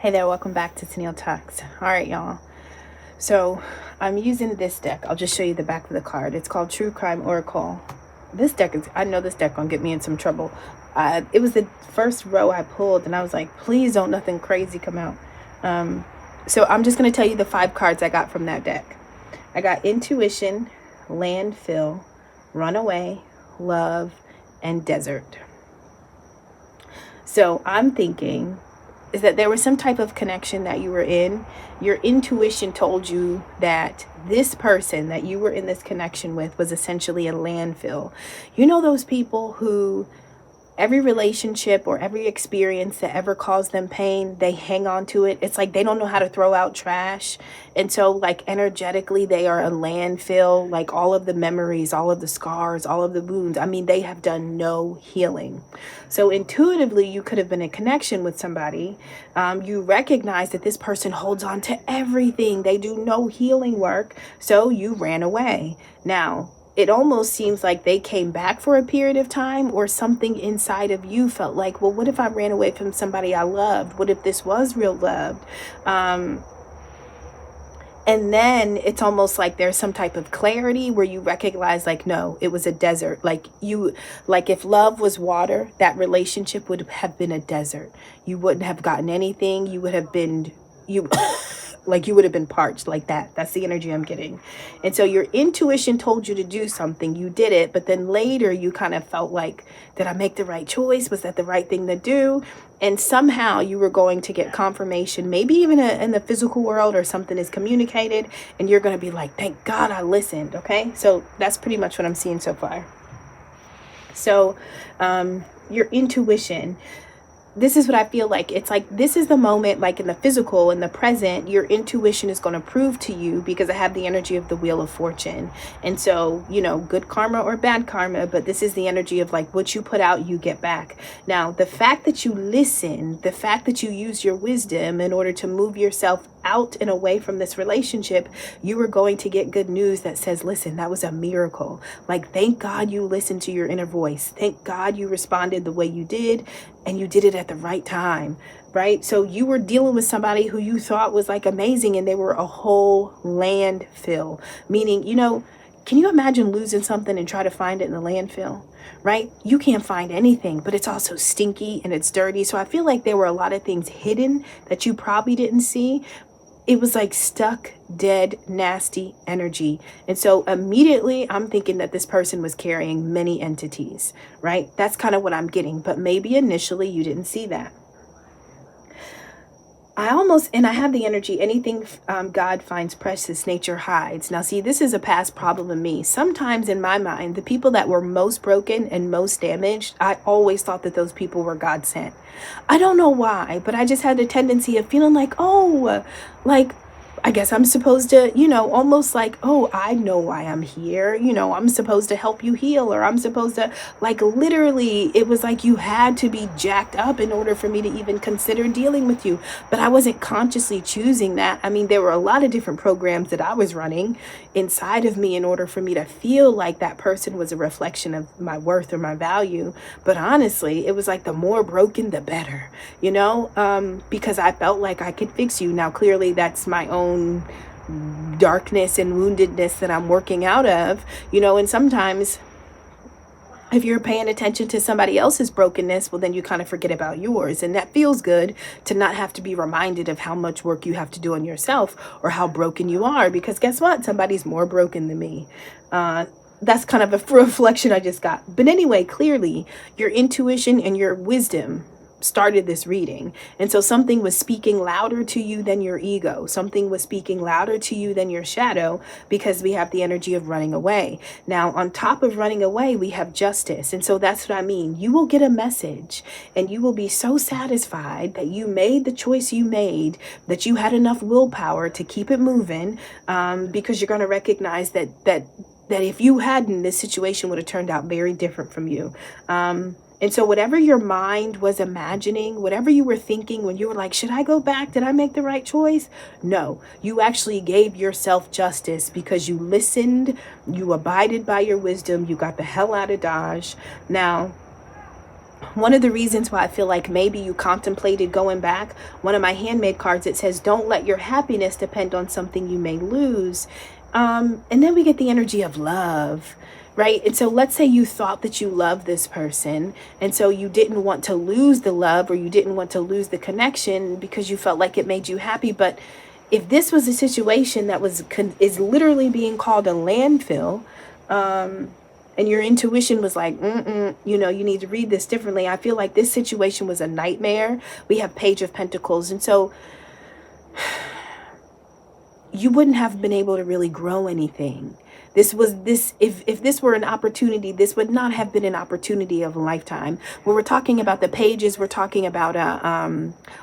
Hey there, welcome back to Tennille Talks. All right, y'all. So I'm using this deck. I'll just show you the back of the card. It's called True Crime Oracle. This deck is, I know this deck gonna get me in some trouble. It was the first row I pulled, and I was like, please don't nothing crazy come out. So I'm just gonna tell you the 5 cards I got from that deck. I got Intuition, Landfill, Runaway, Love, and Desert. So I'm thinking is that there was some type of connection that you were in. Your intuition told you that this person that you were in this connection with was essentially a landfill. You know those people who every relationship or every experience that ever caused them pain, they hang on to it. It's like they don't know how to throw out trash. And so like energetically, they are a landfill, like all of the memories, all of the scars, all of the wounds. I mean, they have done no healing. So intuitively, you could have been in connection with somebody. You recognize that this person holds on to everything. They do no healing work. So you ran away. Now, it almost seems like they came back for a period of time, or something inside of you felt like, well, what if I ran away from somebody I loved? What if this was real love? And then it's almost like there's some type of clarity where you recognize like, no, it was a desert. Like if love was water, that relationship would have been a desert. You wouldn't have gotten anything. You would have been, like you would have been parched like that. That's the energy I'm getting. And so your intuition told you to do something. You did it. But then later you kind of felt like, did I make the right choice? Was that the right thing to do? And somehow you were going to get confirmation, maybe even in the physical world, or something is communicated. And you're going to be like, thank God I listened. Okay. So that's pretty much what I'm seeing so far. So your intuition, this is what I feel like. It's like, this is the moment, like in the physical, in the present, your intuition is going to prove to you, because I have the energy of the Wheel of Fortune. And so, you know, good karma or bad karma, but this is the energy of like what you put out, you get back. Now, the fact that you listen, the fact that you use your wisdom in order to move yourself out and away from this relationship, you are going to get good news that says, listen, that was a miracle. Like, thank God you listened to your inner voice. Thank God you responded the way you did, and you did it at the right time, right? So you were dealing with somebody who you thought was like amazing, and they were a whole landfill. Meaning, you know, can you imagine losing something and try to find it in the landfill, right? You can't find anything, but it's also stinky and it's dirty. So I feel like there were a lot of things hidden that you probably didn't see. It was like stuck, dead, nasty energy. And so immediately I'm thinking that this person was carrying many entities, right? That's kind of what I'm getting. But maybe initially you didn't see that. I have the energy, anything God finds precious, nature hides. Now, see, this is a past problem in me. Sometimes in my mind, the people that were most broken and most damaged, I always thought that those people were God sent. I don't know why, but I just had a tendency of feeling like, oh, like, I guess I'm supposed to, you know, almost like, oh, I know why I'm here. You know, I'm supposed to help you heal, or I'm supposed to, like, literally, it was like you had to be jacked up in order for me to even consider dealing with you. But I wasn't consciously choosing that. I mean, there were a lot of different programs that I was running inside of me in order for me to feel like that person was a reflection of my worth or my value. But honestly, it was like the more broken, the better, you know, because I felt like I could fix you. Now, clearly, that's my own darkness and woundedness that I'm working out of, you know. And sometimes if you're paying attention to somebody else's brokenness, well, then you kind of forget about yours. And that feels good to not have to be reminded of how much work you have to do on yourself, or how broken you are, because guess what? Somebody's more broken than me. That's kind of a reflection I just got. But anyway, clearly your intuition and your wisdom started this reading. And so something was speaking louder to you than your ego. Something was speaking louder to you than your shadow, because we have the energy of running away. Now, on top of running away, we have justice. And so that's what I mean. You will get a message, and you will be so satisfied that you made the choice you made, that you had enough willpower to keep it moving, because you're going to recognize that if you hadn't, this situation would have turned out very different from you. And so whatever your mind was imagining, whatever you were thinking when you were like, should I go back? Did I make the right choice? No, you actually gave yourself justice, because you listened, you abided by your wisdom, you got the hell out of Dodge. Now, One of the reasons why I feel like maybe you contemplated going back, one of my handmade cards, it says, don't let your happiness depend on something you may lose. And then we get the energy of love, right? And so let's say you thought that you loved this person, and so you didn't want to lose the love, or you didn't want to lose the connection because you felt like it made you happy. But if this was a situation that is literally being called a landfill, and your intuition was like, you know, you need to read this differently. I feel like this situation was a nightmare. We have Page of Pentacles. And so you wouldn't have been able to really grow anything. If this were an opportunity, this would not have been an opportunity of a lifetime. When we're talking about the pages, we're talking about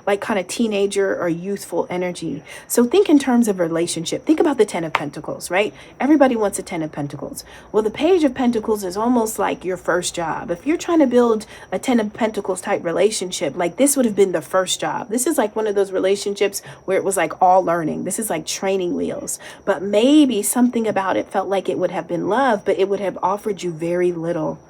like kind of teenager or youthful energy. So think in terms of relationship. Think about the 10 of Pentacles, right? Everybody wants a 10 of Pentacles. Well, the Page of Pentacles is almost like your first job. If you're trying to build a 10 of Pentacles type relationship, like this would have been the first job. This is like one of those relationships where it was like all learning. This is like training wheels. But maybe something about it felt like it would have been love, but it would have offered you very little.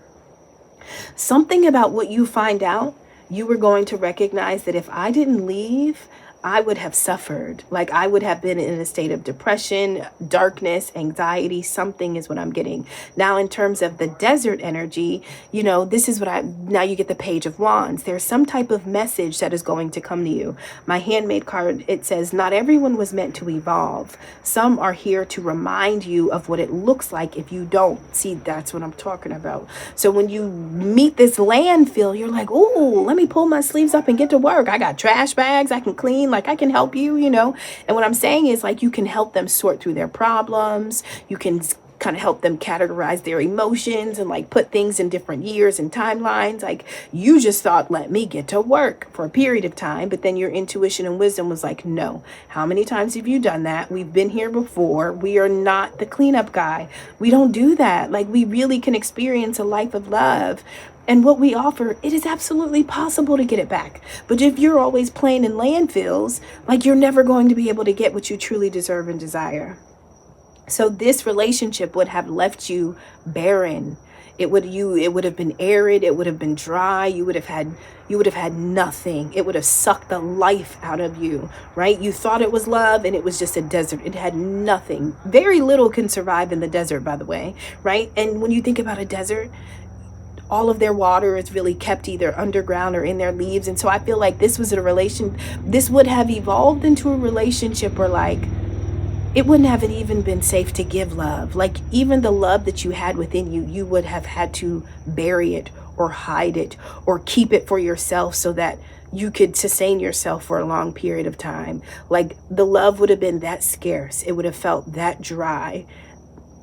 Something about what you find out, you were going to recognize that if I didn't leave, I would have suffered. Like I would have been in a state of depression, darkness, anxiety. Something is what I'm getting. Now, in terms of the desert energy, you know, this is what now you get the Page of Wands. There's some type of message that is going to come to you. My handmade card, it says, not everyone was meant to evolve. Some are here to remind you of what it looks like if you don't. See, that's what I'm talking about. So when you meet this landfill, you're like, oh, let me pull my sleeves up and get to work. I got trash bags I can clean. Like I can help you, you know. And what I'm saying is like you can help them sort through their problems. You can kind of help them categorize their emotions and like put things in different years and timelines. Like you just thought, let me get to work for a period of time. But then your intuition and wisdom was like, no. How many times have you done that? We've been here before. We are not the cleanup guy. We don't do that. Like we really can experience a life of love. And what we offer, it is absolutely possible to get it back. But if you're always playing in landfills, like you're never going to be able to get what you truly deserve and desire. So this relationship would have left you barren. It would have been arid. It would have been dry. You would have had nothing. It would have sucked the life out of you, right? You thought it was love and it was just a desert. It had nothing. Very little can survive in the desert, by the way, right? And when you think about a desert, all of their water is really kept either underground or in their leaves. And so I feel like this would have evolved into a relationship where like, it wouldn't have even been safe to give love. Like even the love that you had within you, you would have had to bury it or hide it or keep it for yourself so that you could sustain yourself for a long period of time. Like the love would have been that scarce. It would have felt that dry,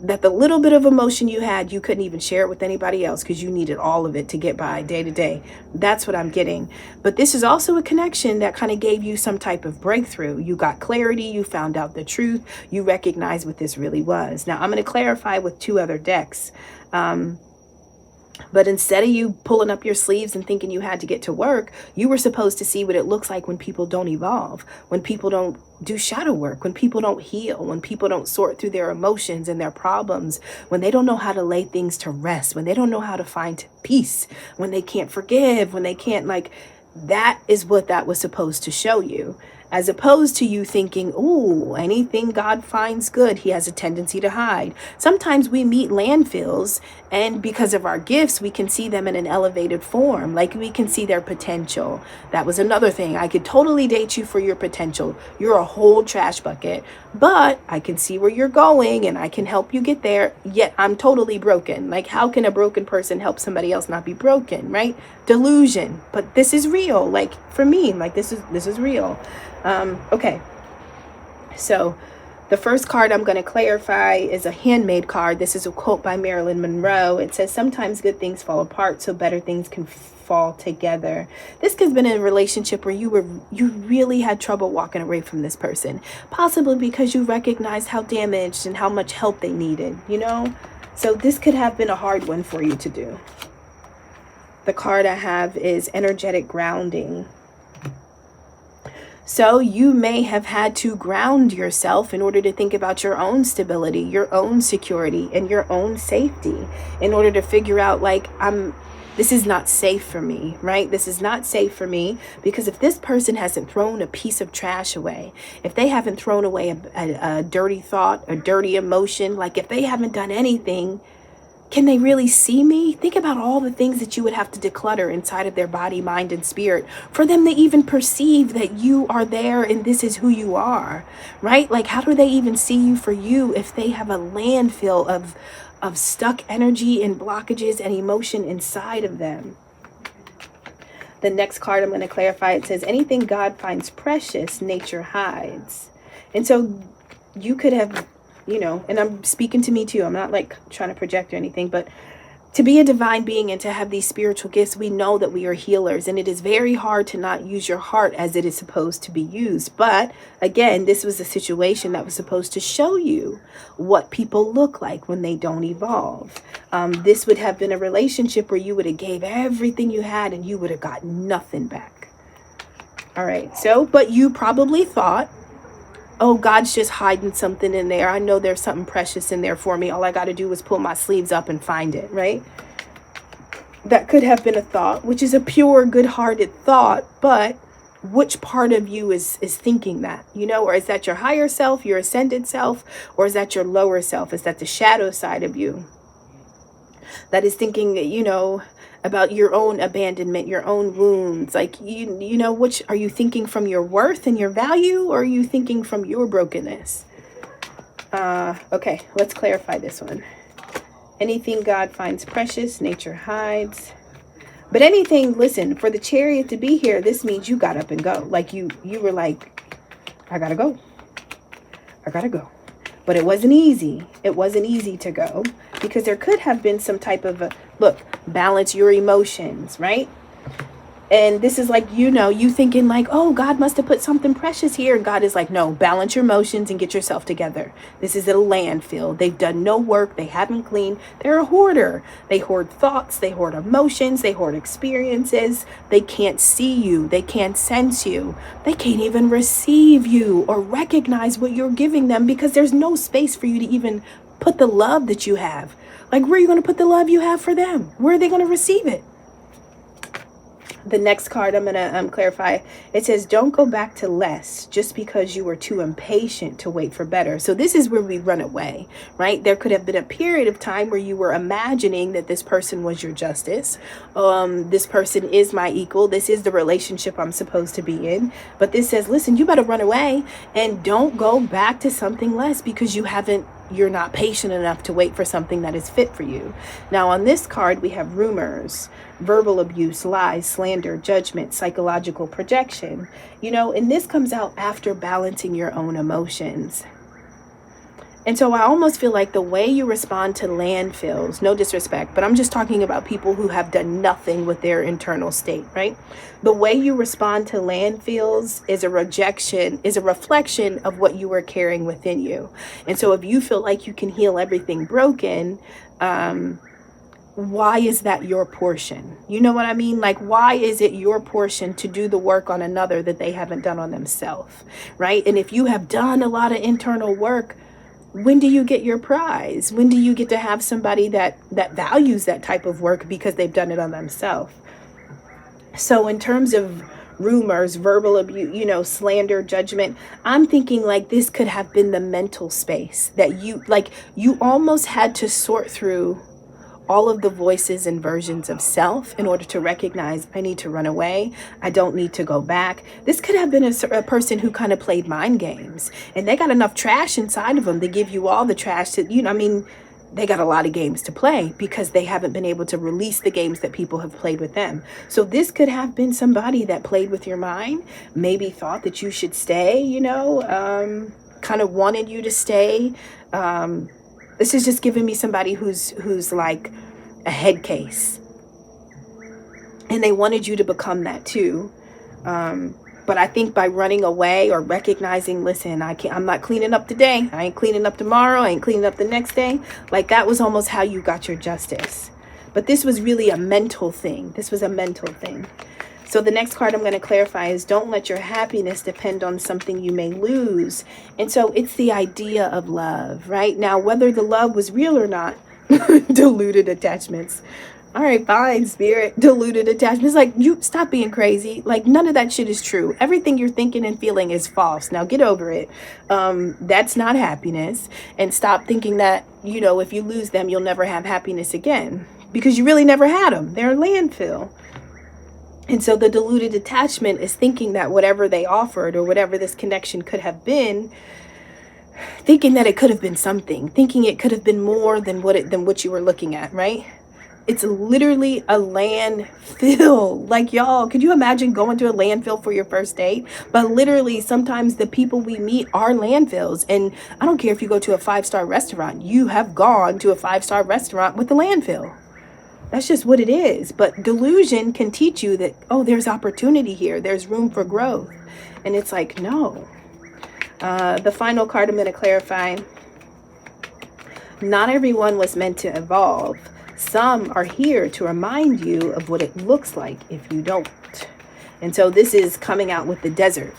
that the little bit of emotion you had, you couldn't even share it with anybody else because you needed all of it to get by day to day. That's what I'm getting. But this is also a connection that kind of gave you some type of breakthrough. You got clarity. You found out the truth. You recognized what this really was. Now I'm going to clarify with two other decks. But instead of you pulling up your sleeves and thinking you had to get to work, you were supposed to see what it looks like when people don't evolve, when people don't do shadow work, when people don't heal, when people don't sort through their emotions and their problems, when they don't know how to lay things to rest, when they don't know how to find peace, when they can't forgive, when they can't that is what that was supposed to show you. As opposed to you thinking, oh, anything God finds good, he has a tendency to hide. Sometimes we meet landfills and because of our gifts, we can see them in an elevated form. Like we can see their potential. That was another thing. I could totally date you for your potential. You're a whole trash bucket, but I can see where you're going and I can help you get there. Yet I'm totally broken. Like how can a broken person help somebody else not be broken, right? Delusion. But this is real. Like for me, like this is real. Okay, so the first card I'm going to clarify is a handmade card. This is a quote by Marilyn Monroe. It says, sometimes good things fall apart so better things can fall together. This has been a relationship where you really had trouble walking away from this person, possibly because you recognized how damaged and how much help they needed, you know? So this could have been a hard one for you to do. The card I have is energetic grounding. So you may have had to ground yourself in order to think about your own stability, your own security, and your own safety in order to figure out like, This is not safe for me, right? This is not safe for me, because if this person hasn't thrown a piece of trash away, if they haven't thrown away a dirty thought, a dirty emotion, like if they haven't done anything, can they really see me? Think about all the things that you would have to declutter inside of their body, mind, and spirit for them to even perceive that you are there and this is who you are, right? Like, how do they even see you for you if they have a landfill of stuck energy and blockages and emotion inside of them? The next card I'm going to clarify, it says, anything God finds precious, nature hides. And so you could have, and I'm speaking to me too. I'm not like trying to project or anything, but to be a divine being and to have these spiritual gifts, we know that we are healers, and it is very hard to not use your heart as it is supposed to be used. But again, this was a situation that was supposed to show you what people look like when they don't evolve. This would have been a relationship where you would have gave everything you had and you would have got nothing back. All right. So, but you probably thought, oh, God's just hiding something in there. I know there's something precious in there for me. All I got to do is pull my sleeves up and find it, right? That could have been a thought, which is a pure, good-hearted thought, but which part of you is thinking that, or is that your higher self, your ascended self, or is that your lower self? Is that the shadow side of you that is thinking, about your own abandonment, your own wounds? Like, which are you thinking from your worth and your value, or are you thinking from your brokenness? Okay, let's clarify this one. Anything God finds precious, nature hides. But anything, listen, for the Chariot to be here, this means you got up and go. Like you were like, I gotta go. But it wasn't easy. It wasn't easy to go, because there could have been some type of balance your emotions, right? And this is like, you thinking like, oh, God must have put something precious here. And God is like, no, balance your emotions and get yourself together. This is a landfill. They've done no work. They haven't cleaned. They're a hoarder. They hoard thoughts. They hoard emotions. They hoard experiences. They can't see you. They can't sense you. They can't even receive you or recognize what you're giving them, because there's no space for you to even put the love that you have. Like, where are you going to put the love you have for them? Where are they going to receive it? The next card I'm going to clarify, it says, don't go back to less just because you were too impatient to wait for better. So this is where we run away, right? There could have been a period of time where you were imagining that this person was your justice. This person is my equal. This is the relationship I'm supposed to be in. But this says, listen, you better run away and don't go back to something less, because you're not patient enough to wait for something that is fit for you. Now on this card, we have rumors, verbal abuse, lies, slander, judgment, psychological projection, and this comes out after balancing your own emotions. And so I almost feel like the way you respond to landfills, no disrespect, but I'm just talking about people who have done nothing with their internal state, right? The way you respond to landfills is a reflection of what you are carrying within you. And so if you feel like you can heal everything broken, why is that your portion? You know what I mean? Like, why is it your portion to do the work on another that they haven't done on themselves, right? And if you have done a lot of internal work, when do you get your prize? When do you get to have somebody that values that type of work because they've done it on themselves? So in terms of rumors, verbal abuse, slander, judgment, I'm thinking like this could have been the mental space that you almost had to sort through all of the voices and versions of self in order to recognize, I need to run away. I don't need to go back. This could have been a person who kind of played mind games, and they got enough trash inside of them to give you all the trash that, they got a lot of games to play because they haven't been able to release the games that people have played with them. So this could have been somebody that played with your mind, maybe thought that you should stay, kind of wanted you to stay. This is just giving me somebody who's like a head case, and they wanted you to become that too. But I think by running away or recognizing, listen, I'm not cleaning up today. I ain't cleaning up tomorrow. I ain't cleaning up the next day. Like, that was almost how you got your justice. But this was really a mental thing. So the next card I'm going to clarify is, don't let your happiness depend on something you may lose. And so it's the idea of love, right? Now, whether the love was real or not, diluted attachments. All right, fine, spirit, diluted attachment. It's like, you stop being crazy. Like, none of that shit is true. Everything you're thinking and feeling is false. Now get over it. That's not happiness. And stop thinking that, if you lose them, you'll never have happiness again, because you really never had them. They're a landfill. And so the diluted attachment is thinking that whatever they offered or whatever this connection could have been, thinking that it could have been something, thinking it could have been more than what you were looking at, right? It's literally a landfill. Like, y'all, could you imagine going to a landfill for your first date? But literally, sometimes the people we meet are landfills. And I don't care if you go to a 5-star restaurant. You have gone to a 5-star restaurant with a landfill. That's just what it is. But delusion can teach you that, oh, there's opportunity here. There's room for growth. And it's like, no. The final card I'm going to clarify. Not everyone was meant to evolve. Some are here to remind you of what it looks like if you don't. And so this is coming out with the desert,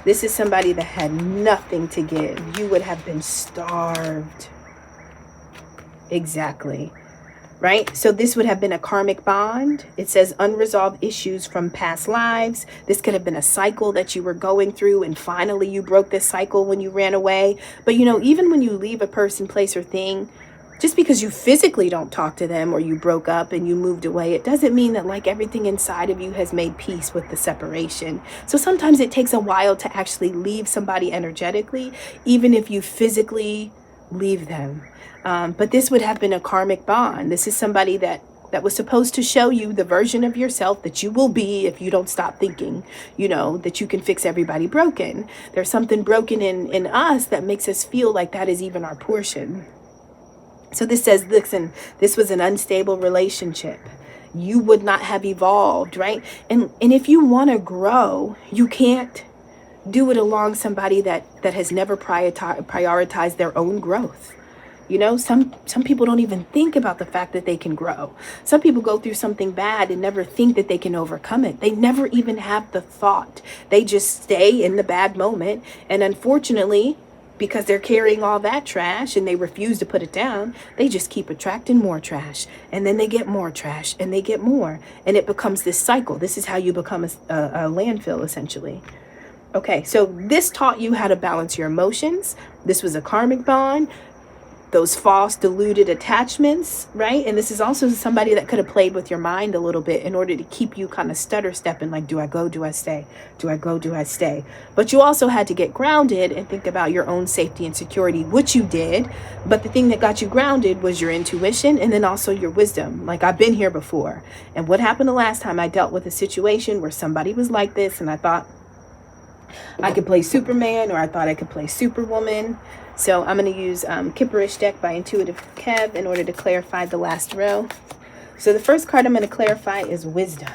This is somebody that had nothing to give. You would have been starved. Exactly. Right? So this would have been a karmic bond. It says unresolved issues from past lives. This could have been a cycle that you were going through, and finally you broke this cycle when you ran away. But even when you leave a person, place, or thing, just because you physically don't talk to them or you broke up and you moved away, it doesn't mean that like everything inside of you has made peace with the separation. So sometimes it takes a while to actually leave somebody energetically, even if you physically leave them. But this would have been a karmic bond. This is somebody that was supposed to show you the version of yourself that you will be if you don't stop thinking, that you can fix everybody broken. There's something broken in us that makes us feel like that is even our portion. So this says, listen, this was an unstable relationship. You would not have evolved, right? And if you want to grow, you can't do it along somebody that has never prioritized their own growth. Some people don't even think about the fact that they can grow. Some people go through something bad and never think that they can overcome it. They never even have the thought. They just stay in the bad moment. And unfortunately, because they're carrying all that trash and they refuse to put it down, they just keep attracting more trash. And then they get more trash and they get more. And it becomes this cycle. This is how you become a landfill, essentially. Okay, so this taught you how to balance your emotions. This was a karmic bond. Those false diluted attachments, right? And this is also somebody that could have played with your mind a little bit in order to keep you kind of stutter stepping, like, do I go, do I stay? Do I go, do I stay? But you also had to get grounded and think about your own safety and security, which you did. But the thing that got you grounded was your intuition and then also your wisdom. Like, I've been here before. And what happened the last time I dealt with a situation where somebody was like this and I thought I could play Superman, or I thought I could play Superwoman. So I'm going to use Kipperish deck by Intuitive Kev in order to clarify the last row. So the first card I'm going to clarify is wisdom.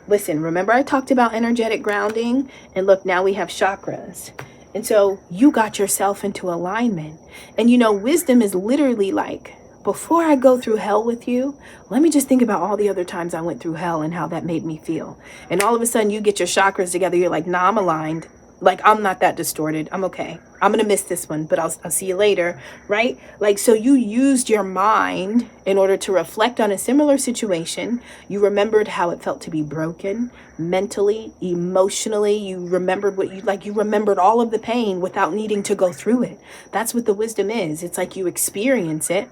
Listen, remember I talked about energetic grounding? And look, now we have chakras. And so you got yourself into alignment. And wisdom is literally like, before I go through hell with you, let me just think about all the other times I went through hell and how that made me feel. And all of a sudden you get your chakras together. You're like, nah, I'm aligned. Like, I'm not that distorted. I'm okay. I'm going to miss this one, but I'll see you later, right? Like, so you used your mind in order to reflect on a similar situation. You remembered how it felt to be broken mentally, emotionally. You remembered you remembered all of the pain without needing to go through it. That's what the wisdom is. It's like you experience it.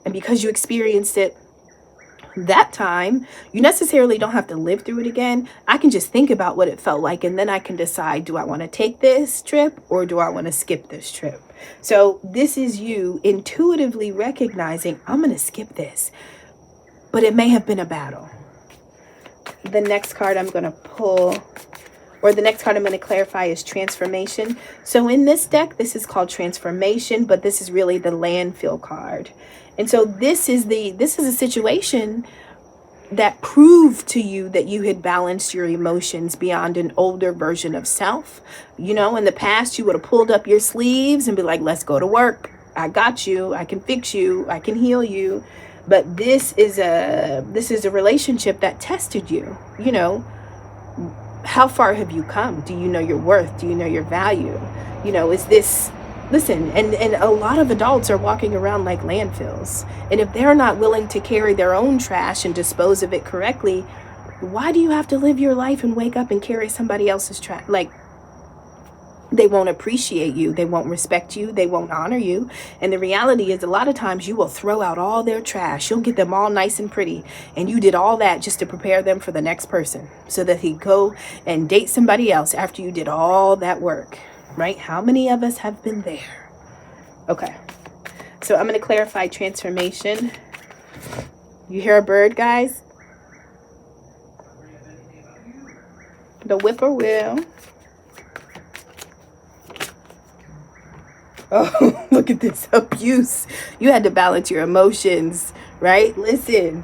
And because you experienced it that time, you necessarily don't have to live through it again. I can just think about what it felt like, and then I can decide, do I want to take this trip or do I want to skip this trip? So this is you intuitively recognizing, I'm going to skip this, but it may have been a battle. The next card I'm going to pull, or the next card I'm going to clarify, is transformation. So in this deck, this is called transformation, but this is really the landfill card. And so this is a situation that proved to you that you had balanced your emotions beyond an older version of self. In the past, you would have pulled up your sleeves and be like, let's go to work. I got you. I can fix you. I can heal you. But this is a relationship that tested you. How far have you come? Do you know your worth? Do you know your value? Is this Listen, and a lot of adults are walking around like landfills. And if they're not willing to carry their own trash and dispose of it correctly, why do you have to live your life and wake up and carry somebody else's trash? Like, they won't appreciate you, they won't respect you, they won't honor you. And the reality is, a lot of times you will throw out all their trash, you'll get them all nice and pretty, and you did all that just to prepare them for the next person so that he'd go and date somebody else after you did all that work, right? How many of us have been there? Okay, so I'm going to clarify transformation. You hear a bird, guys? The whippoorwill. Oh, look at this abuse. You had to balance your emotions, right? Listen.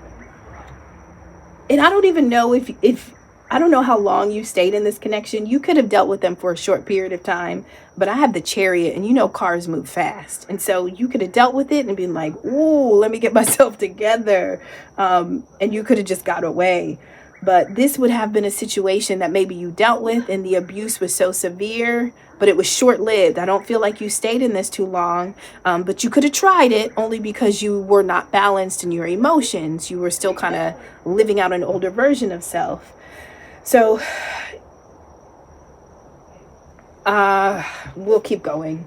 And I don't even know if I don't know how long you stayed in this connection. You could have dealt with them for a short period of time, but I have the Chariot, and you know cars move fast. And so you could have dealt with it and been like, ooh, let me get myself together. And you could have just got away. But this would have been a situation that maybe you dealt with, and the abuse was so severe, but it was short-lived. I don't feel like you stayed in this too long, but you could have tried it only because you were not balanced in your emotions. You were still kind of living out an older version of self. So we'll keep going.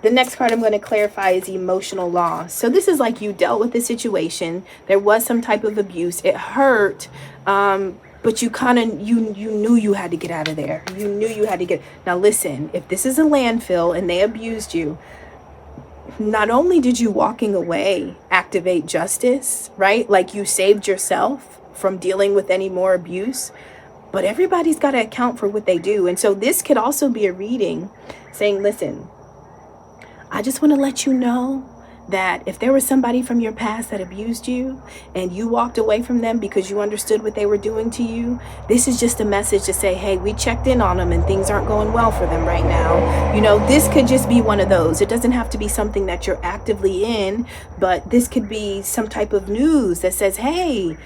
The next card I'm going to clarify is emotional loss. So this is like you dealt with the situation. There was some type of abuse. It hurt. But you kind of, you knew you had to get out of there. You knew you had to get. Now listen, if this is a landfill and they abused you, not only did you walking away activate justice, right? Like you saved yourself from dealing with any more abuse, but everybody's got to account for what they do. And so this could also be a reading saying, listen, I just want to let you know that if there was somebody from your past that abused you and you walked away from them because you understood what they were doing to you, this is just a message to say, hey, we checked in on them and things aren't going well for them right now. You know, this could just be one of those. It doesn't have to be something that you're actively in, but this could be some type of news that says, hey,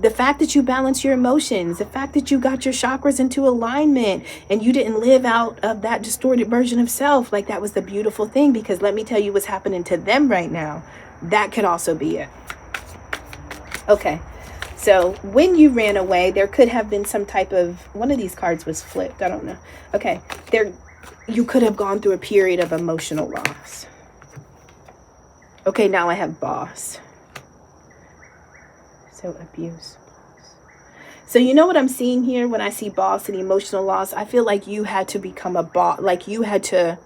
the fact that you balance your emotions, the fact that you got your chakras into alignment and you didn't live out of that distorted version of self, like that was the beautiful thing, because let me tell you what's happening to them right now. That could also be it. Okay, so when you ran away, there could have been some type of, one of these cards was flipped, I don't know. Okay, you could have gone through a period of emotional loss. Okay, now I have boss. So abuse. So you know what I'm seeing here when I see boss and emotional loss? I feel like you had to become a boss. Like you had to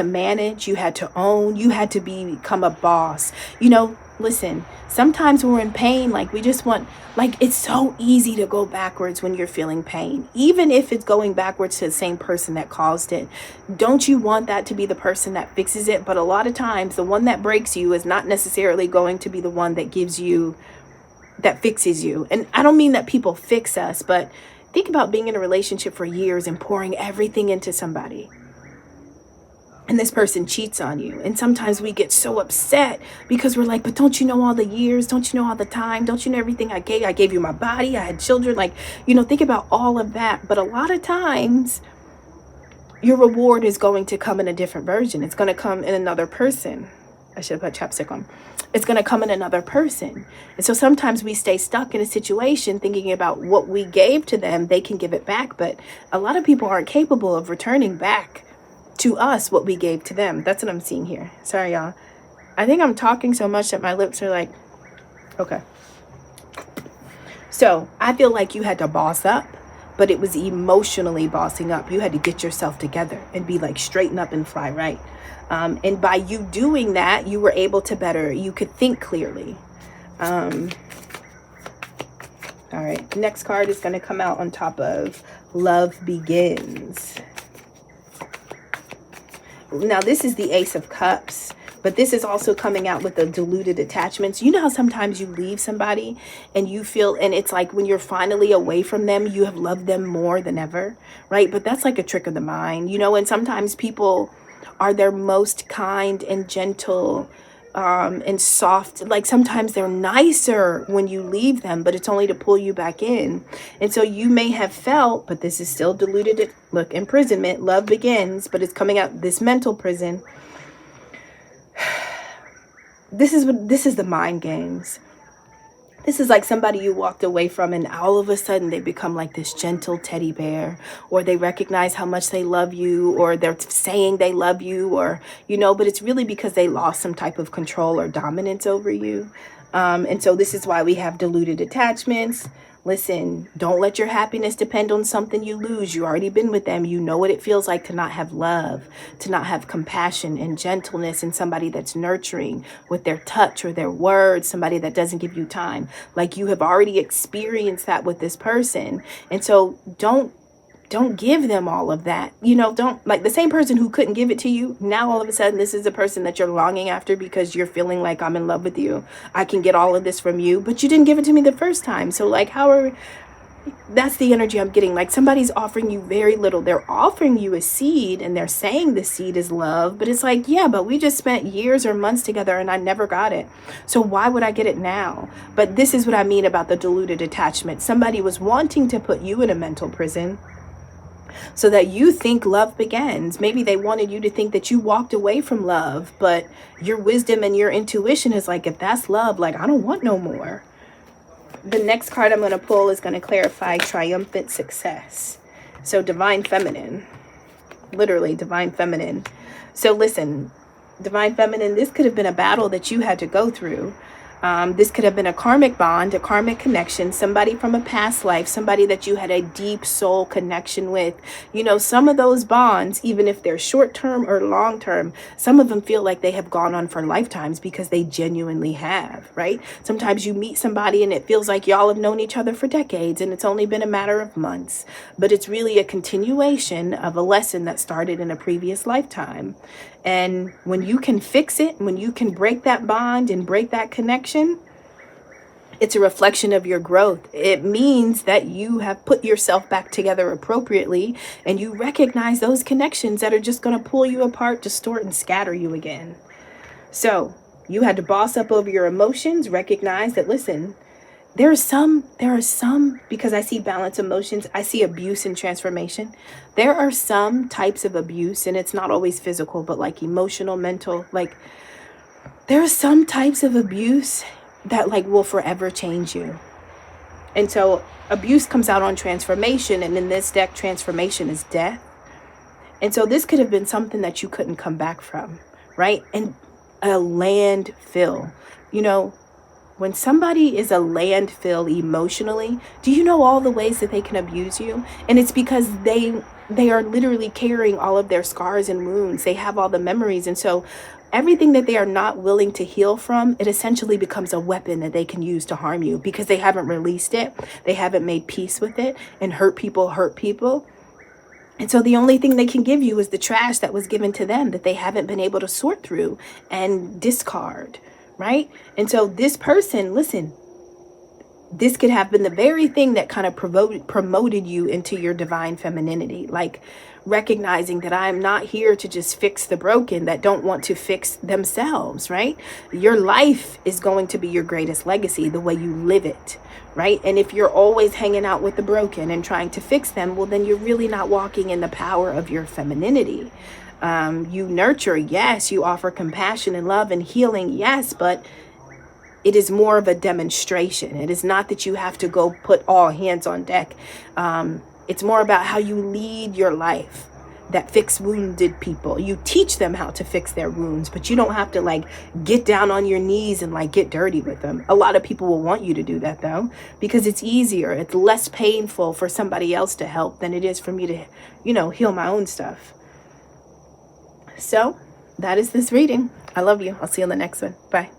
manage, you had to own, you had to become a boss. You know, listen, sometimes when we're in pain, like we just want, like it's so easy to go backwards when you're feeling pain, even if it's going backwards to the same person that caused it. Don't you want that to be the person that fixes it? But a lot of times the one that breaks you is not necessarily going to be the one that that fixes you. And I don't mean that people fix us, but think about being in a relationship for years and pouring everything into somebody, and this person cheats on you. And sometimes we get so upset because we're like, but don't you know all the years? Don't you know all the time? Don't you know everything I gave? I gave you my body. I had children. Like, you know, think about all of that. But a lot of times your reward is going to come in a different version. It's going to come in another person. I should have put chapstick on. It's going to come in another person. And so sometimes we stay stuck in a situation thinking about what we gave to them, they can give it back. But a lot of people aren't capable of returning back to us what we gave to them. That's what I'm seeing here. Sorry, y'all. I think I'm talking so much that my lips are like, okay. So I feel like you had to boss up, but it was emotionally bossing up. You had to get yourself together and be like, straighten up and fly right. And by you doing that, you were able to you could think clearly. All right. Next card is going to come out on top of Love Begins. Now, this is the Ace of Cups, but this is also coming out with the diluted attachments. You know how sometimes you leave somebody and you feel, and it's like when you're finally away from them, you have loved them more than ever, right? But that's like a trick of the mind, you know, and sometimes people are their most kind and gentle and soft. Like sometimes they're nicer when you leave them, but it's only to pull you back in. And so you may have felt, but this is still diluted. Look, imprisonment, love begins, but it's coming out this mental prison. This is the mind games. This is like somebody you walked away from and all of a sudden they become like this gentle teddy bear, or they recognize how much they love you, or they're saying they love you, or, but it's really because they lost some type of control or dominance over you. And so this is why we have diluted attachments. Listen, don't let your happiness depend on something you lose. You already been with them. You know what it feels like to not have love, to not have compassion and gentleness, and somebody that's nurturing with their touch or their words, somebody that doesn't give you time. Like you have already experienced that with this person. And so don't give them all of that. Don't, like the same person who couldn't give it to you. Now, all of a sudden, this is a person that you're longing after because you're feeling like I'm in love with you. I can get all of this from you, but you didn't give it to me the first time. So like, that's the energy I'm getting. Like somebody's offering you very little. They're offering you a seed and they're saying the seed is love, but it's like, yeah, but we just spent years or months together and I never got it. So why would I get it now? But this is what I mean about the diluted attachment. Somebody was wanting to put you in a mental prison so that you think love begins. Maybe they wanted you to think that you walked away from love, but your wisdom and your intuition is like, if that's love, like I don't want no more. The next card I'm going to pull is going to clarify triumphant success. So divine feminine, literally divine feminine. So listen, divine feminine, this could have been a battle that you had to go through. This could have been a karmic bond, a karmic connection, somebody from a past life, somebody that you had a deep soul connection with. Some of those bonds, even if they're short term or long term, some of them feel like they have gone on for lifetimes because they genuinely have, right? Sometimes you meet somebody and it feels like y'all have known each other for decades and it's only been a matter of months, but it's really a continuation of a lesson that started in a previous lifetime. And when you can fix it, when you can break that bond and break that connection, it's a reflection of your growth. It means that you have put yourself back together appropriately and you recognize those connections that are just going to pull you apart, distort, and scatter you again. So you had to boss up over your emotions, recognize that, listen, there are some, because I see balance emotions, I see abuse and transformation. There are some types of abuse, and it's not always physical, but like emotional, mental, like there are some types of abuse that like will forever change you. And so abuse comes out on transformation, and in this deck, transformation is death. And so this could have been something that you couldn't come back from, right? And a landfill, when somebody is a landfill emotionally, do you know all the ways that they can abuse you? And it's because they are literally carrying all of their scars and wounds. They have all the memories. And so everything that they are not willing to heal from, it essentially becomes a weapon that they can use to harm you because they haven't released it. They haven't made peace with it, and hurt people. And so the only thing they can give you is the trash that was given to them that they haven't been able to sort through and discard. Right? And so this person, listen, this could have been the very thing that kind of promoted you into your divine femininity, like recognizing that I'm not here to just fix the broken that don't want to fix themselves, right? Your life is going to be your greatest legacy, the way you live it, right? And if you're always hanging out with the broken and trying to fix them, well, then you're really not walking in the power of your femininity. You nurture, yes, you offer compassion and love and healing, yes, but it is more of a demonstration. It is not that you have to go put all hands on deck. It's more about how you lead your life that fix wounded people. You teach them how to fix their wounds, but you don't have to like get down on your knees and like get dirty with them. A lot of people will want you to do that though, because it's easier. It's less painful for somebody else to help than it is for me to, heal my own stuff. So that is this reading. I love you. I'll see you on the next one. Bye.